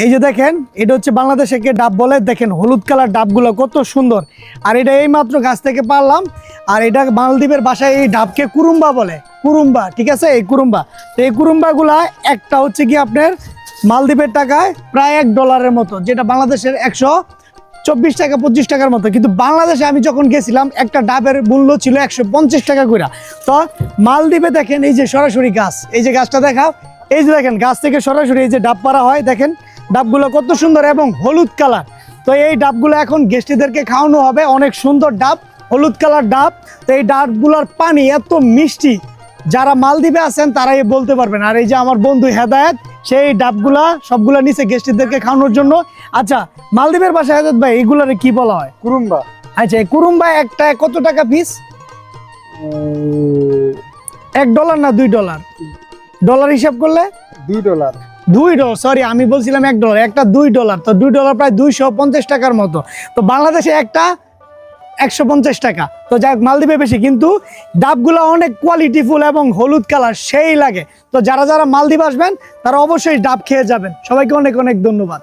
এই যে দেখেন, এটা হচ্ছে বাংলাদেশে কে ডাব বলে, দেখেন হলুদ কালার ডাবগুলো কত সুন্দর। আর এটা এই মাত্র গাছ থেকে পারলাম। আর এটা মালদ্বীপের ভাষায় এই ডাবকে কুরুম্বা বলে, কুরুম্বা, ঠিক আছে, এই কুরুম্বা। তো এই কুরুম্বাগুলা একটা হচ্ছে কি আপনার মালদ্বীপের টাকায় প্রায় $1 মতো, যেটা বাংলাদেশের 124 টাকা 25 টাকার মতো। কিন্তু বাংলাদেশে আমি যখন গেছিলাম একটা ডাবের মূল্য ছিল 150 টাকা করে। তো মালদ্বীপে দেখেন এই যে সরাসরি গাছ, এই যে গাছটা দেখাও, এই যে দেখেন গাছ থেকে সরাসরি এই যে ডাব পাড়া হয়, দেখেন ডাবগুলো কত সুন্দর এবং হলুদ কালার। তো এই ডাবগুলো এখন গেস্টদেরকে খাওয়ানো হবে, অনেক সুন্দর ডাব, হলুদ কালার ডাব। তো এই ডাবগুলোর পানি এত মিষ্টি, যারা মালদ্বীপে আছেন তারাই বলতে পারবেন। আর এই যে আমার বন্ধু হেদায়েত, সেই ডাবগুলা সবগুলা নিচে গেস্টদেরকে খাওয়ানোর জন্য। আচ্ছা, মালদ্বীপের ভাষায় হেদায়েত ভাই এইগুলারে কি বলা হয়? কুরুম্বা। আচ্ছা, এই কুরুম্বা একটা কত টাকা পিস? $1 না $2? ডলার হিসাব করলে $2। $2, সরি আমি বলছিলাম $1, একটা $2। তো $2 প্রায় 250 টাকার মতো। তো বাংলাদেশে একটা 150 টাকা। তো যাক, মালদ্বীপে বেশি, কিন্তু ডাবগুলো অনেক কোয়ালিটিফুল এবং হলুদ কালার সেই লাগে। তো যারা যারা মালদ্বীপ আসবেন তারা অবশ্যই ডাব খেয়ে যাবেন। সবাইকে অনেক অনেক ধন্যবাদ।